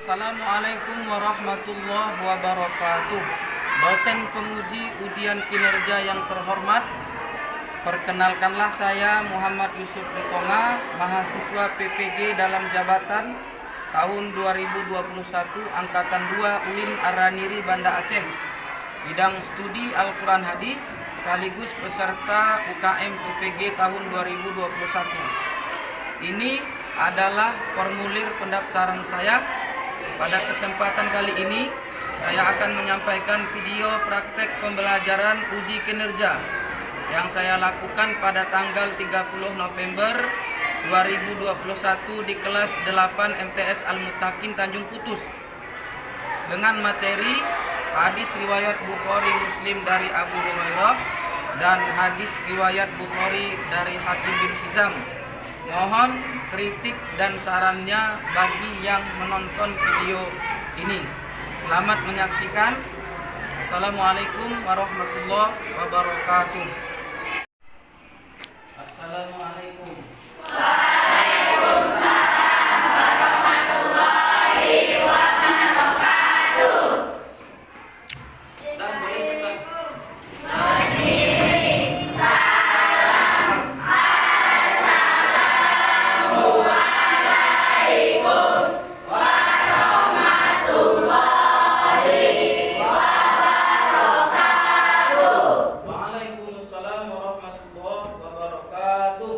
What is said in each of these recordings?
Assalamualaikum warahmatullahi wabarakatuh. Dosen penguji ujian kinerja yang terhormat, perkenalkanlah saya Muhammad Yusuf Ritonga, mahasiswa PPG dalam jabatan tahun 2021 Angkatan 2 UIN Araniri Banda Aceh, bidang studi Al-Quran Hadis sekaligus peserta UKM PPG tahun 2021. Ini adalah formulir pendaftaran saya. Pada kesempatan kali ini, saya akan menyampaikan video praktek pembelajaran uji kinerja yang saya lakukan pada tanggal 30 November 2021 di kelas 8 MTS Al-Muttaqin Tanjung Putus dengan materi hadis riwayat Bukhari Muslim dari Abu Hurairah dan hadis riwayat Bukhari dari Hakim bin Hizam. Mohon kritik dan sarannya bagi yang menonton video ini. Selamat menyaksikan. Assalamualaikum warahmatullahi wabarakatuh. Assalamualaikum. Waalaikumsalam warahmatullahi wabarakatuh. Dan boleh sebentar. Waalaikumsalam warahmatullahi wabarakatuh.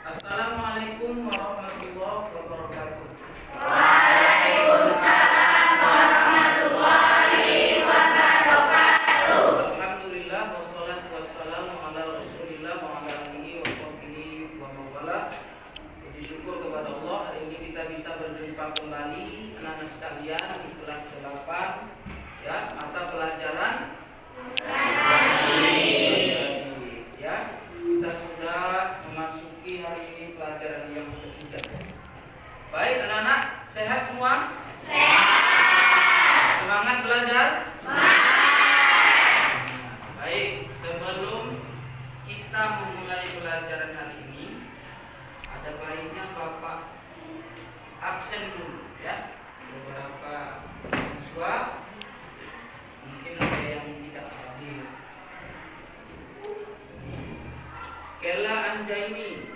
Assalamualaikum warahmatullahi wabarakatuh. Waalaikumsalam warahmatullahi wabarakatuh. Alhamdulillah wassalatu wassalamu ala Rasulillah wa ala alihi wa sahbihi wa mawala. Puji syukur kepada Allah, hari ini kita bisa berjumpa kembali anak-anak sekalian di kelas 8 ya, mata pelajaran ya. Kita sudah memasuki hari ini pelajaran yang ketiga. Baik anak-anak, sehat semua? Sehat. Semangat belajar? Semangat. Baik, sebelum kita memulai pelajaran hari ini, ada baiknya Bapak absen dulu ya. Beberapa siswa mungkin ada yang tidak hadir. Kella Anjaini,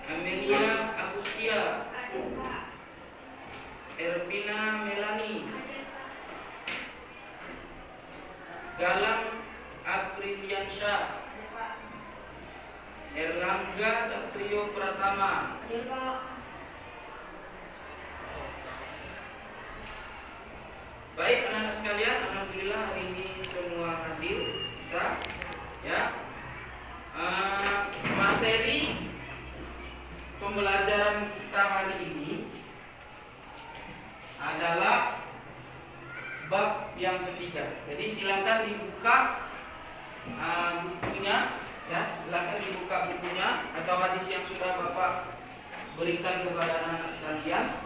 Amelia Agustia, Ervina Melani, Galang Apriliansyah, Erlangga Satrio Pratama, baik anak-anak sekalian, alhamdulillah hari ini semua hadir kita ya. Materi pembelajaran kita hari ini adalah bab yang ketiga. Jadi silakan dibuka bukunya ya, silakan dibuka bukunya atau hadis yang sudah Bapak berikan kepada anak-anak sekalian.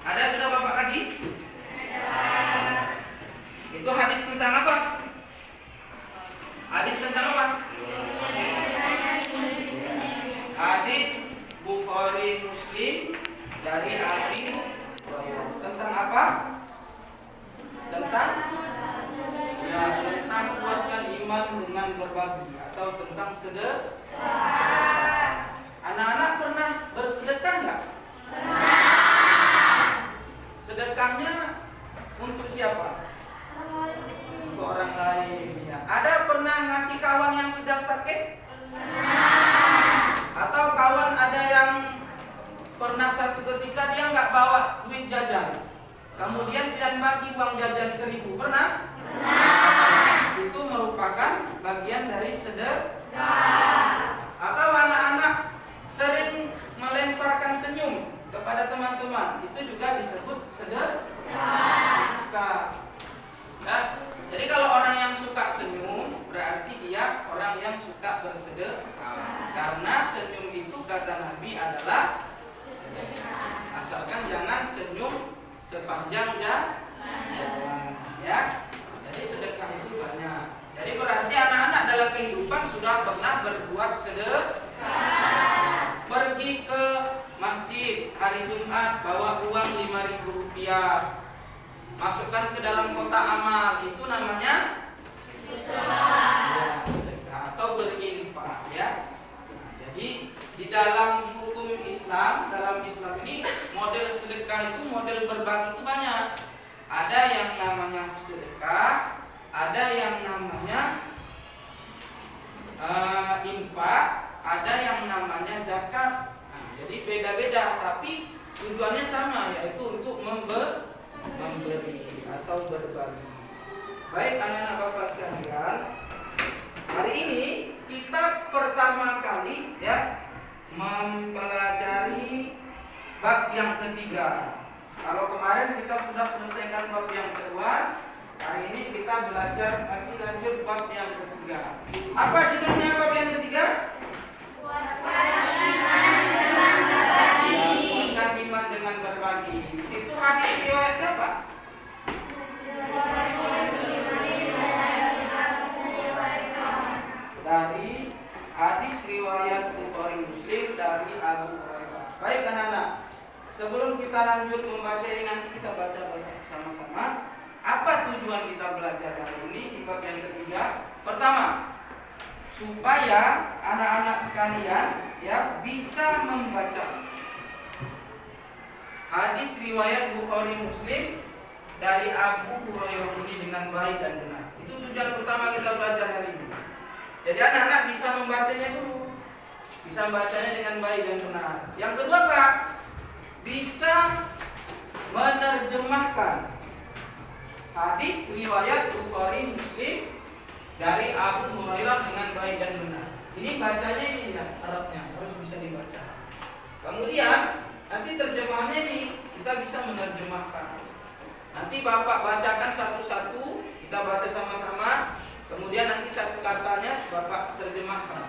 Ada sudah Bapak kasih? Itu hadis tentang apa? Hadis tentang apa? Hadis Bukhari Muslim dari Abi Hurairah. Tentang apa? Tentang kuatkan iman dengan berbagi atau tentang sedekah. Anak-anak pernah bersedekah enggak? Sedekahnya untuk siapa? Untuk orang lain ya. Ada pernah ngasih kawan yang sedang sakit? Atau kawan ada yang pernah satu ketika dia nggak bawa duit jajan, kemudian dan bagi uang jajan 1.000, pernah? kata Nabi adalah asalkan jangan senyum sepanjang jalan, ya. Jadi sedekah itu banyak. Jadi berarti anak-anak dalam kehidupan sudah pernah berbuat sedekah. Pergi ke masjid hari Jumat bawa uang 5.000 rupiah, masukkan ke dalam kotak amal, itu namanya sedekah, atau berinfak, ya. Nah, jadi di dalam hukum Islam, dalam Islam ini model sedekah itu, model berbagi itu banyak. Ada yang namanya sedekah, ada yang namanya infak, ada yang namanya zakat. Nah, jadi beda-beda, tapi tujuannya sama, yaitu untuk memberi atau berbagi. Baik anak-anak Bapak sekalian, hari ini kita pertama kali, ya, mempelajari bab yang ketiga. Kalau kemarin kita sudah selesaikan bab yang kedua, hari ini kita belajar lagi lanjut bab yang ketiga. Apa judulnya bab yang ketiga? Kuatkan iman dengan berbagi. Di situ hadis riwayat siapa? Dari hadis riwayat Bukhari Muslim dari Abu Hurairah. Baik anak-anak, sebelum kita lanjut membaca ini, nanti kita baca sama-sama. Apa tujuan kita belajar hari ini di bab yang ketiga? Pertama, supaya anak-anak sekalian, ya, bisa membaca hadis riwayat Bukhari Muslim dari Abu Hurairah ini dengan baik dan benar. Itu tujuan pertama kita belajar hari ini. Jadi anak-anak bisa membacanya dulu, bisa membacanya dengan baik dan benar. Yang kedua Pak, bisa menerjemahkan hadis riwayat Bukhari Muslim dari Abu Hurairah dengan baik dan benar. Ini bacanya ini ya, Arabnya harus bisa dibaca. Kemudian nanti terjemahannya ini kita bisa menerjemahkan. Nanti Bapak bacakan satu-satu, kita baca sama-sama. Kemudian nanti satu katanya Bapak terjemahkan.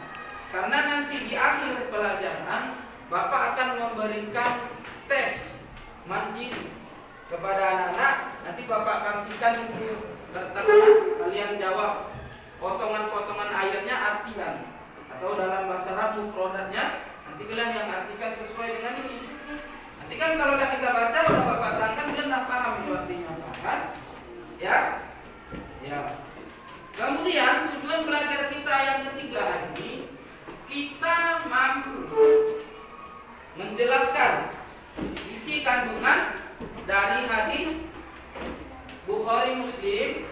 Karena nanti di akhir pelajaran Bapak akan memberikan tes mandiri kepada anak-anak. Nanti Bapak kasihkan ke kertasnya, kalian jawab potongan-potongan ayatnya artikan, atau dalam bahasa Arab mufradatnya. Nanti kalian yang artikan sesuai dengan ini. Nanti kan kalau udah kita baca, udah Bapak terangkan, kalian udah paham itu artinya apa kan? Ya, ya. Kemudian tujuan belajar kita yang ketiga hari ini, kita mampu menjelaskan isi kandungan dari hadis Bukhari Muslim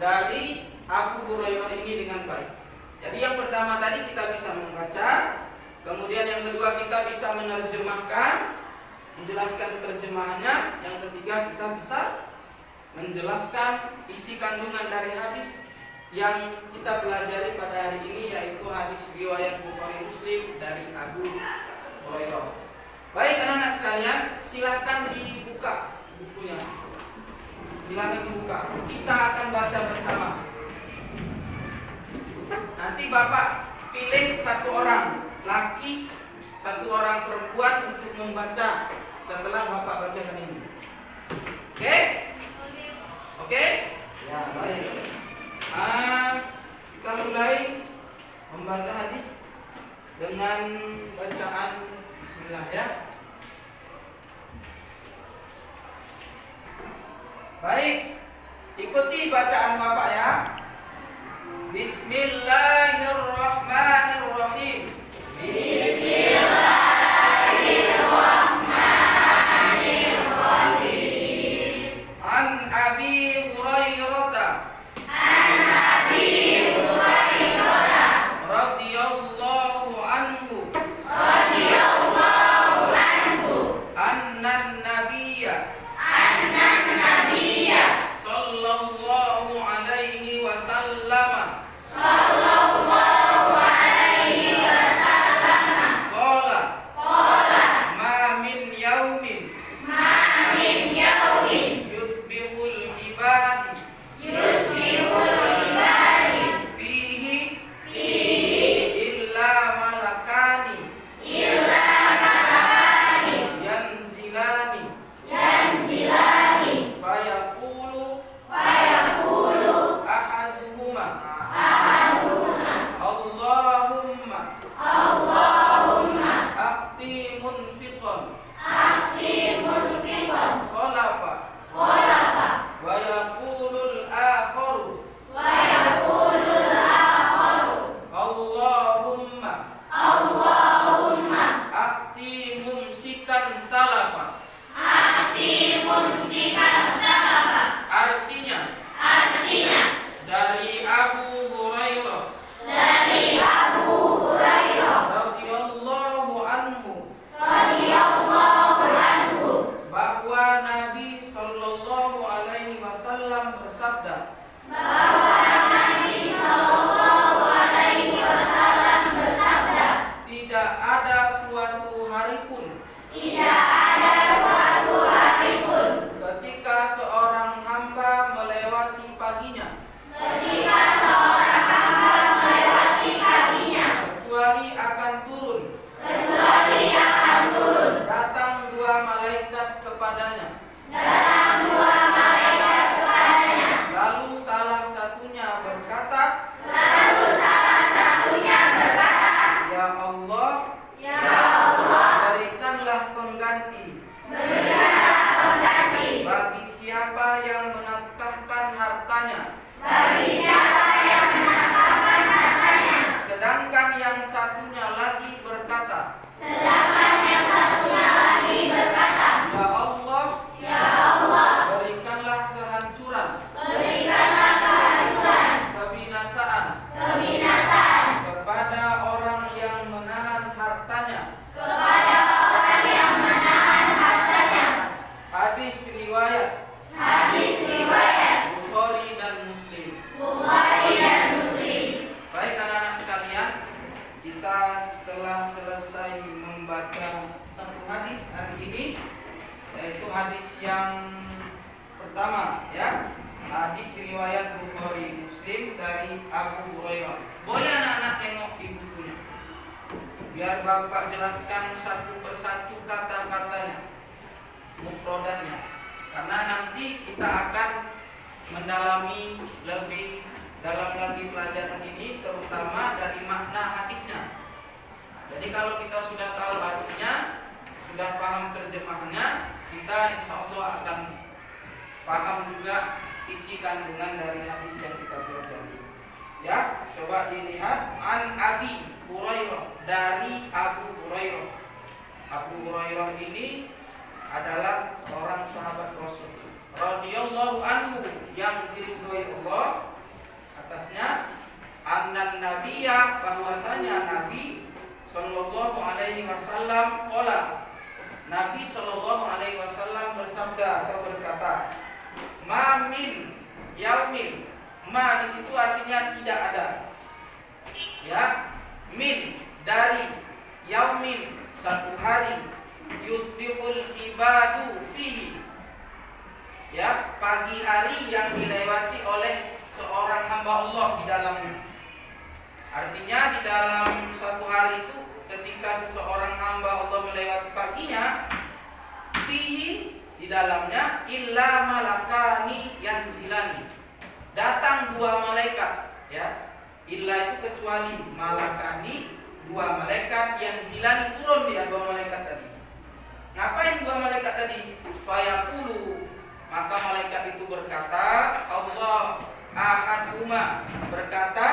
dari Abu Hurairah ini dengan baik. Jadi yang pertama tadi kita bisa membaca, kemudian yang kedua kita bisa menerjemahkan, menjelaskan terjemahannya, yang ketiga kita bisa menjelaskan isi kandungan dari hadis yang kita pelajari pada hari ini, yaitu hadis riwayat Bukhari Muslim dari Abu Hurairah. Baik anak-anak sekalian, silakan dibuka bukunya. Silakan dibuka. Kita akan baca bersama. Nanti Bapak pilih satu orang laki, satu orang perempuan untuk membaca setelah Bapak bacakan ini. Oke? Oke? Ya, baik. Kita mulai membaca hadis dengan bacaan Bismillah, ya. Baik, ikuti bacaan Bapak ya. Bismillahirrahmanirrahim. Bismillahirrahmanirrahim. An Abi Hurairah radhiyallahu anhu annan nabiyya sallallahu alaihi wasallam bersabda, tidak ada suatu hari pun ketika seorang hamba melewati paginya kecuali akan turun datang dua malaikat kepadanya. Lalu salah satunya berkata, Ya Allah, berikanlah pengganti bagi siapa yang menafkahkan hartanya. Sedangkan yang satunya lagi berkata, Ya Allah, berikanlah kehancuran, kebinasaan kepada orang yang menahan hartanya. Hadis riwayat Bukhari dan Muslim. Baik anak-anak sekalian, kita telah selesai membaca satu hadis hari ini, yaitu hadis yang pertama, ya. Hadis riwayat Bukhari Muslim dari Abu Hurairah. Boleh anak-anak tengok di bukunya, biar Bapak jelaskan satu persatu kata-katanya, mufradatnya, karena nanti kita akan mendalami lebih dalam lagi pelajaran ini, terutama dari makna hadisnya. Jadi kalau kita sudah tahu artinya, sudah paham terjemahannya, kita insya Allah akan paham juga isi kandungan dari hadis yang kita pelajari. Ya, coba dilihat an Abi Hurairah, dari Abu Hurairah. Abu Hurairah ini adalah seorang sahabat Rasul radhiyallahu anhu, yang diridhoi Allah atasnya, annan nabiyya, bahwasanya Nabi sallallahu alaihi wasallam qala, Nabi sallallahu alaihi wasallam bersabda atau berkata, ma min yaumin, ma di situ artinya tidak ada, ya, min dari, yaumin satu hari, yusbihul ibadu fihi, ya, pagi hari yang dilewati oleh seorang hamba Allah di dalamnya. Artinya di dalam satu hari itu, ketika seseorang hamba Allah melewati paginya, fihi, di dalamnya, illa malakani yanzilani, datang dua malaikat, ya. Illa itu kecuali, malakani, dua malaikat, yanzilani, turun dia dua malaikat tadi. Ngapain dua malaikat tadi? Fayaqulu, maka malaikat itu berkata, Allah ahaduma, berkata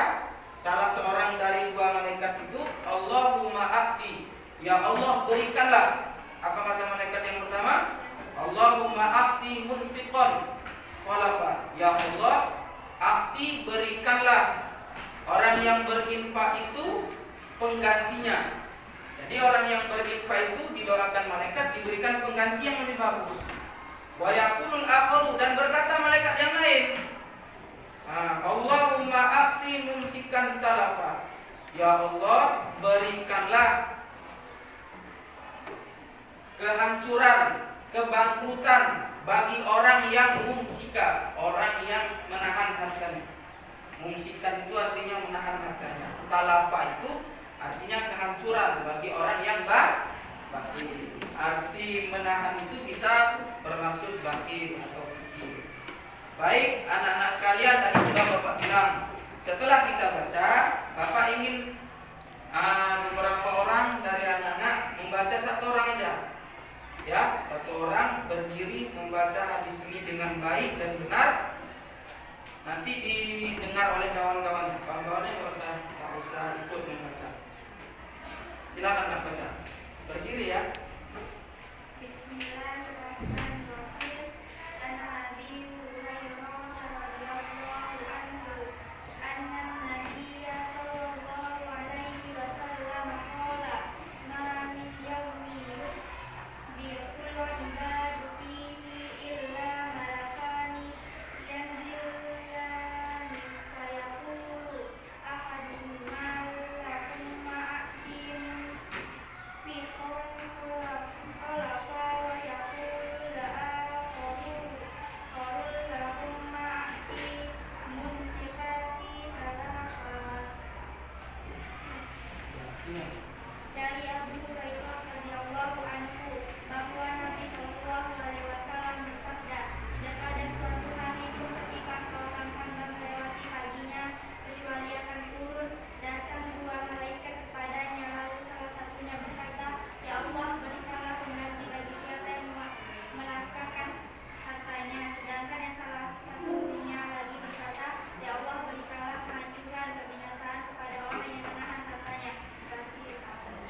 salah seorang dari dua malaikat itu, Allahumma a'ti, ya Allah berikanlah. Apa kata malaikat yang pertama? Allahumma a'ti munfiqan khalafa, ya Allah a'ti, berikanlah orang yang berinfak itu penggantinya. Jadi orang yang berinfak itu didoakan malaikat diberikan pengganti yang lebih bagus. Wa yaqulul akharu, dan berkata malaikat yang lain, Allahumma a'ti mumsikan talafa, ya Allah berikanlah kehancuran, kebangkrutan bagi orang yang mumsika, orang yang menahan hartanya. Mumsikan itu artinya menahan hartanya. Talafa itu artinya kehancuran bagi orang yang bakhil. Arti menahan itu bisa bermaksud bakhil atau fikir. Baik anak-anak sekalian, tadi sudah Bapak bilang, setelah kita baca, Bapak ingin beberapa orang dari anak-anak membaca satu orang aja, ya, satu orang berdiri membaca hadis ini dengan baik dan benar. Nanti didengar oleh kawan-kawannya. Kawan-kawannya nggak usah ikut membaca. Silakan Kak baca. Berdiri ya. Bismillahirrahmanirrahim. An Abi Hurairah radhiyallahu anhu, anna Nabiyya sallallahu alaihi wasallam qala, ma min yawmin yusbihul ibadu fihi illa malakani yanzilani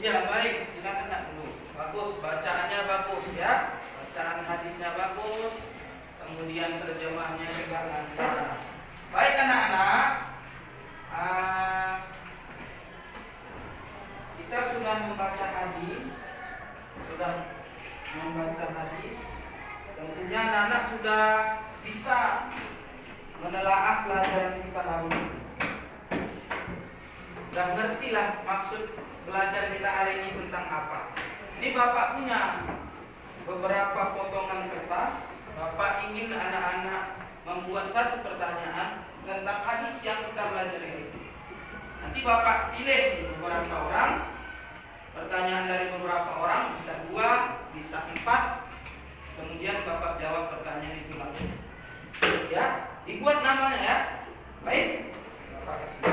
Ya baik, silakan nak dulu. Bagus, bacaannya bagus ya. Bacaan hadisnya bagus. Kemudian terjemahnya juga lancar. Baik anak-anak, kita sudah membaca hadis. Tentunya anak-anak sudah bisa menelaah pelajaran kita hari ini. Sudah ngerti lah maksud belajar kita hari ini tentang apa. Ini Bapak punya beberapa potongan kertas. Bapak ingin anak-anak membuat satu pertanyaan tentang hadis yang kita belajar ini. Nanti Bapak pilih beberapa orang, pertanyaan dari beberapa orang, bisa 2, bisa 4. Kemudian Bapak jawab pertanyaan itu langsung. Ya, dibuat namanya ya. Baik, Bapak kasih.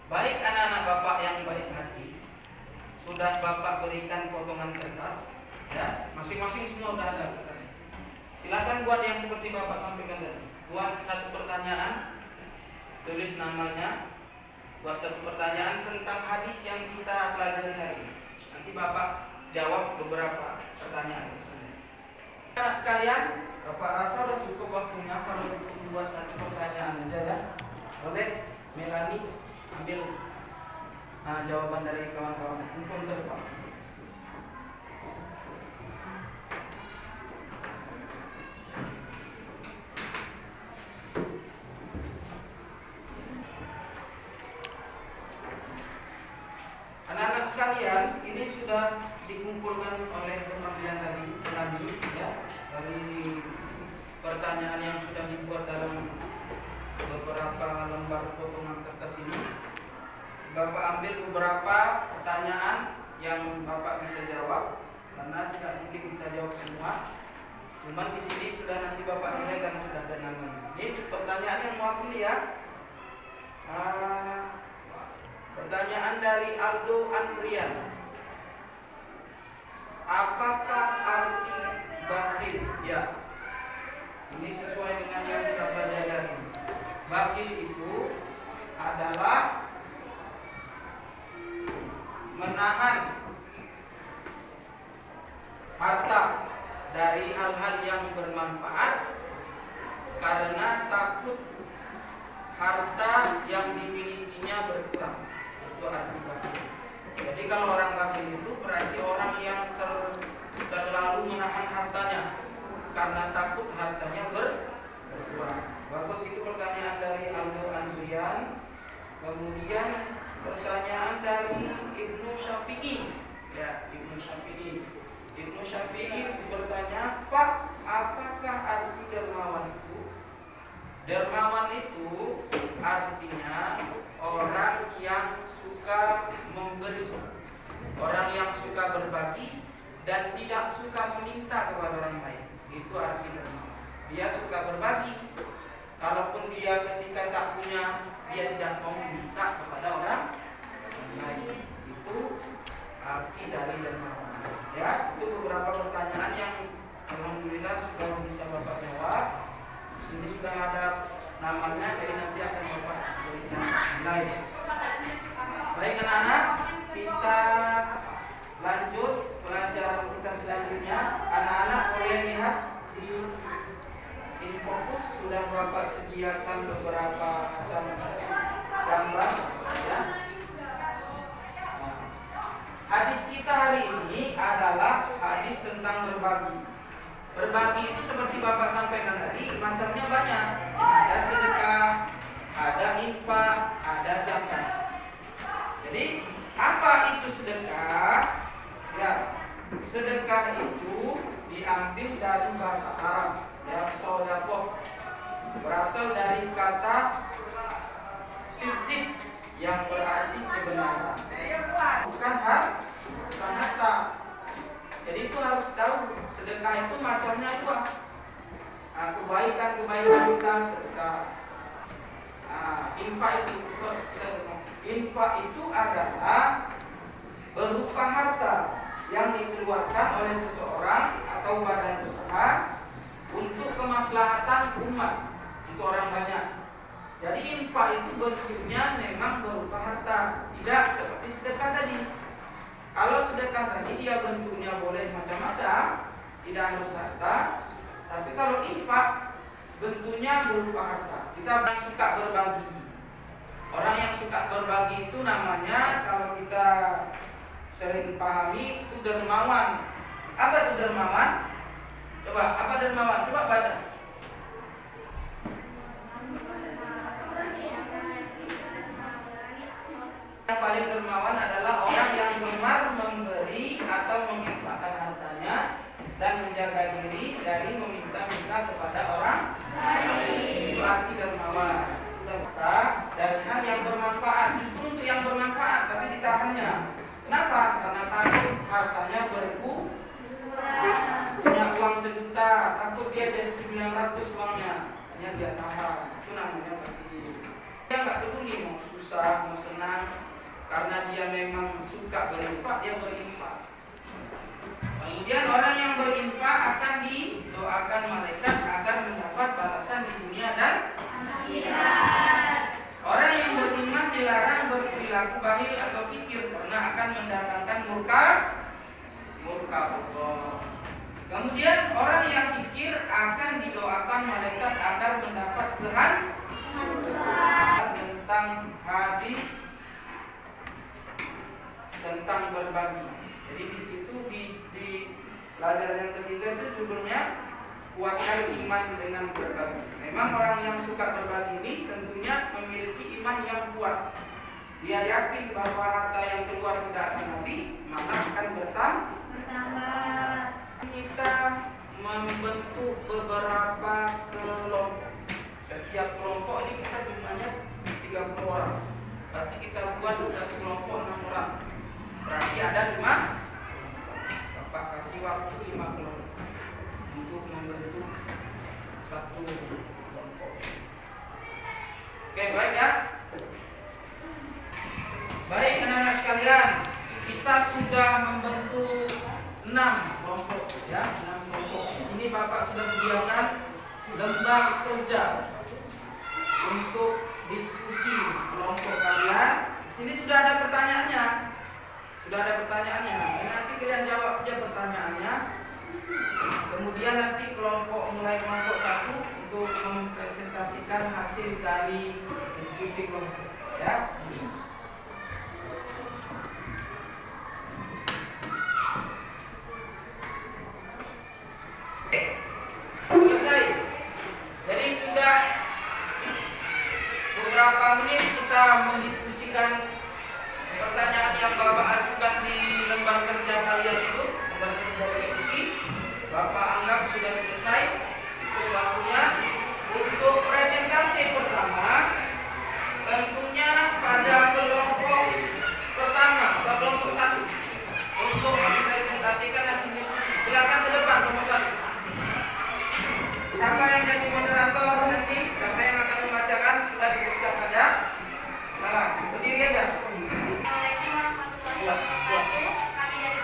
Baik anak-anak Bapak yang baik hati, sudah Bapak berikan potongan kertas, ya, masing-masing semua sudah ada kertas. Silakan buat yang seperti Bapak sampaikan tadi. Buat satu pertanyaan, tulis namanya. Buat satu pertanyaan tentang hadis yang kita pelajari hari ini. Nanti Bapak jawab beberapa pertanyaan tersebut. Anak sekalian, Bapak rasa sudah cukup waktunya kalau membuat satu pertanyaan aja ya. Boleh, Melani ambil jawaban dari kawan-kawan untuk terdepan. Anak-anak sekalian, ini sudah dikumpulkan oleh pengambilan tadi ya, dari pertanyaan yang sudah dibuat dalam beberapa lembar potongan kertas ini. Bapak ambil beberapa pertanyaan yang Bapak bisa jawab, karena tidak mungkin kita jawab semua. Cuman di sini sudah nanti Bapak nilai karena sudah ada namanya. Ini pertanyaan yang mewakili ya. Pertanyaan dari Aldo Andrian. Apakah arti bakhil? Ya. Ini sesuai dengan yang kita pelajari hari ini. Bakhil itu adalah menahan harta dari hal-hal yang bermanfaat karena takut harta yang dimilikinya berkurang. Itu arti bakhil. Jadi kalau orang bakhil itu berarti orang yang terlalu menahan hartanya karena takut hartanya berkurang. Bagus, itu pertanyaan dari Aldo Andrian. Kemudian pertanyaan dari Ibnu Syafi'i. Ya, Ibnu Syafi'i. Ibnu Syafi'i bertanya, Pak, apakah arti dermawan itu? Dermawan itu artinya orang yang suka memberi, orang yang suka berbagi dan tidak suka meminta kepada orang lain. Itu arti dermawan. Dia suka berbagi. Kalaupun dia ketika tak punya, dia tidak mau meminta kepada orang lain. Itu arti dari dermawan. Ya, itu beberapa pertanyaan yang alhamdulillah sudah bisa Bapak jawab. Di sini sudah ada namanya, jadi nanti akan Bapak berikan nilai. Baik anak-anak, kita lanjut pelajaran kita selanjutnya. Anak-anak boleh lihat di Infokus, sudah Bapak sediakan beberapa macam gambar ya. Hadis kita hari ini adalah hadis tentang berbagi. Berbagi itu seperti Bapak sampaikan tadi, macamnya banyak. Ada sedekah, ada infak, ada zakat. Jadi apa itu sedekah? Ya, sedekah itu diambil dari bahasa Arab. Ya, sodakoh berasal dari kata siddiq yang berarti kebenaran, bukan harta. Jadi itu harus tahu, sedekah itu macamnya luas. Kebaikan kita sedekah. Infak itu adalah berupa harta yang dikeluarkan oleh seseorang atau badan usaha untuk kemaslahatan umat, untuk orang banyak. Jadi infak itu bentuknya memang berupa harta, tidak seperti sedekah tadi. Kalau sedekah tadi dia bentuknya boleh macam-macam, tidak harus harta. Tapi kalau infak bentuknya berupa harta. Kita yang suka berbagi. Orang yang suka berbagi itu namanya, kalau kita sering pahami, itu dermawan. Apa itu dermawan? Coba, apa dermawan? Coba baca. Yang paling dermawan adalah orang yang gemar memberi atau menginfakkan hartanya dan menjaga diri dari meminta-minta kepada orang lain. Itu arti dermawan. Kita dari hal yang bermanfaat, justru untuk yang bermanfaat, tapi ditahannya. Kenapa? Karena takut hartanya berkurang. Punya uang 1 juta, takut dia jadi 900 uangnya, hanya dia tahan. Itu namanya fakir. Dia nggak peduli mau susah, mau senang, karena dia memang suka berinfak, dia berinfak. Kemudian orang yang berinfak akan didoakan malaikat agar mendapat balasan di dunia dan akhirat. Orang yang beriman dilarang berperilaku bakhil atau kikir karena akan mendatangkan murka Allah. Kemudian orang yang kikir akan didoakan malaikat agar mendapat kehancuran. Tentang hadis tentang berbagi. Jadi di situ di pelajaran yang ketiga itu judulnya kuatkan iman dengan berbagi. Memang orang yang suka berbagi ini tentunya memiliki iman yang kuat. Dia yakin bahwa harta yang keluar tidak akan habis, malah akan bertambah. Kita membentuk beberapa kelompok. Setiap kelompok ini kita jumlahnya 30 orang. Berarti kita buat satu kelompok 6 orang. Berarti ada 5. Bapak kasih waktu 5 kelompok untuk membentuk satu kelompok. Oke, baik ya. Baik anak-anak sekalian, kita sudah membentuk 6 kelompok ya, 6 kelompok. Di sini Bapak sudah sediakan lembar kerja untuk diskusi kelompok kalian. Di sini sudah ada pertanyaannya. Nanti kalian jawab aja pertanyaannya. Kemudian nanti mulai kelompok 1 untuk mempresentasikan hasil dari diskusi kelompok ya. Selesai. Jadi sudah beberapa menit kita mendiskusikan pertanyaan yang Bapak ajukan di lembar kerja kalian itu, lembar kerja diskusi. Bapak anggap sudah selesai. Cukup waktunya untuk presentasi pertama. Tentunya pada kelompok pertama atau kelompok 1 untuk mempresentasikan hasil diskusi. Silakan ke depan kelompok 1. Siapa yang jadi moderator nanti? Siapa yang akan membacakan? Sudah dipersiapkan ya? Nah, berdiri aja. Assalamualaikum warahmatullahi wabarakatuh. Kami dari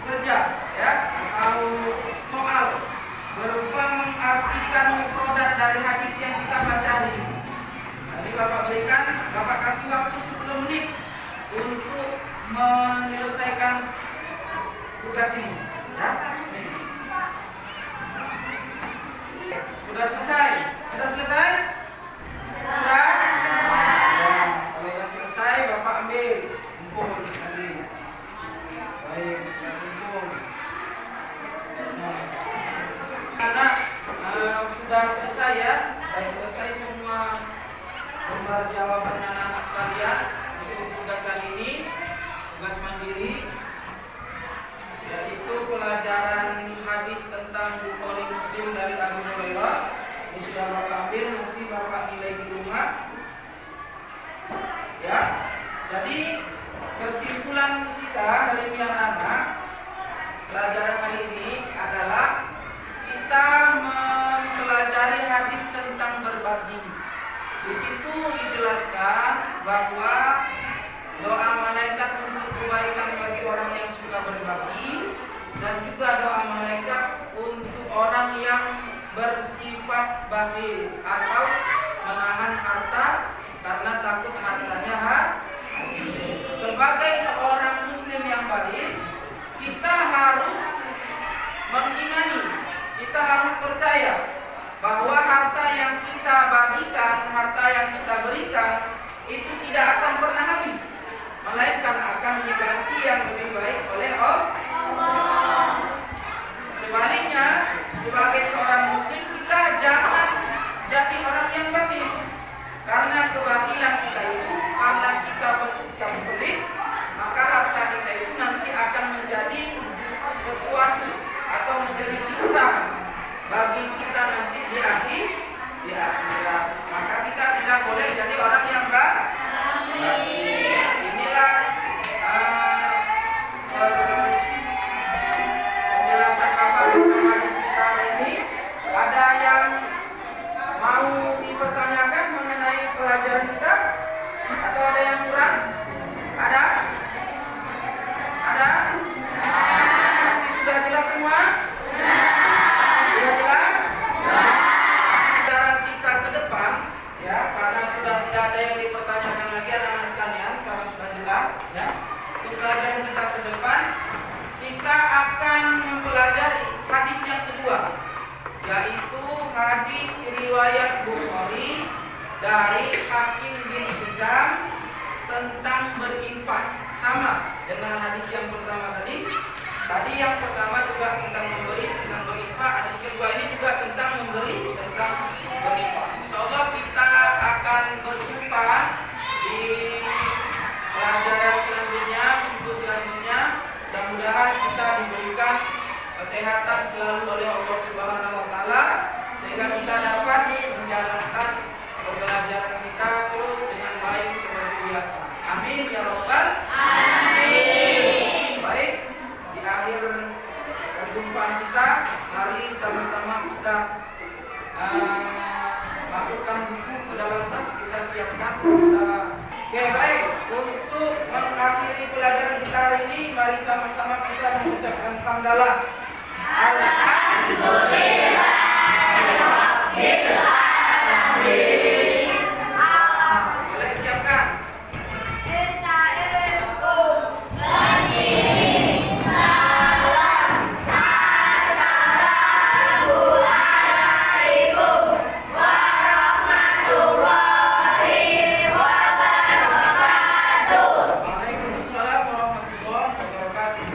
kerja ya atau soal berupa mengartikan mufradat dari hadis yang kita baca hari ini. Nanti Bapak kasih waktu 10 menit untuk menyelesaikan tugas ini ya. Sudah selesai? Sudah selesai? Sudah? Ya, kalau sudah selesai Bapak ambil kumpul tadi. Baik, kumpul. Karena sudah selesai ya, sudah selesai semua lembar jawaban anak-anak sekalian untuk tugas kali ini, tugas mandiri, yaitu pelajaran hadis tentang Bukhari Muslim dari Abu Hurairah. Ini sudah Bapak ambil, nanti Bapak nilai di rumah. Ya, jadi kesimpulan kita hari ini anak-anak, pelajaran hari ini adalah kita mempelajari hadis tentang berbagi. Di situ dijelaskan bahwa doa malaikat untuk kebaikan bagi orang yang suka berbagi, dan juga doa malaikat untuk orang yang bersifat bakhil atau menahan harta karena takut hartanya habis. Sebagai seorang muslim yang baik, kita harus mengimani, kita harus percaya bahwa harta yang kita bagikan, harta yang kita berikan itu tidak akan pernah habis, melainkan akan diganti yang lebih baik oleh Allah. Sebaliknya, sebagai seorang muslim kita jangan jadi orang yang bakhil, karena kebakilan kita itu, karena kita bersikap pelit, maka harta kita itu nanti akan menjadi sesuatu atau menjadi siksa bagi kita nanti di akhirat. Maka kita tidak boleh jadi orang yang bakhil. Inilah penjelasan Bapak tentang hadis kita hari ini. Ada yang mau dipertanyakan mengenai pelajaran kita? Atau ada yang kurang? Ada? Ada? Nanti sudah jelas semua? Sudah jelas? Pelajaran kita ke depan, ya, karena sudah tidak ada yang dipertanyakan lagi anak-anak sekalian, karena sudah jelas, ya. Untuk pelajaran kita ke depan, kita akan mempelajari hadis yang kedua, yaitu hadis riwayat Bukhari dari Hakim bin Hizam tentang berinfak. Sama dengan hadis yang pertama tadi. Tadi yang pertama juga tentang memberi, tentang berinfak. Hadis kedua ini juga tentang memberi, tentang berinfak. Insyaallah kita akan berjumpa di pelajaran selanjutnya, buku selanjutnya. Mudah-mudahan kita diberikan kesehatan selalu oleh Allah Subhanahu wa taala sehingga kita dapat menjalankan pembelajaran kita terus dengan baik seperti biasa. Amin ya rabbal alamin. Baik, di akhir perjumpaan kita, mari sama-sama kita masukkan buku ke dalam tas, kita siapkan. Oke, baik. Untuk mengakhiri pelajaran kita hari ini, mari sama-sama kita mengucapkan hamdalah. Alhamdulillah. Boleh siapkan. Waalaikumsalam warahmatullahi wabarakatuh.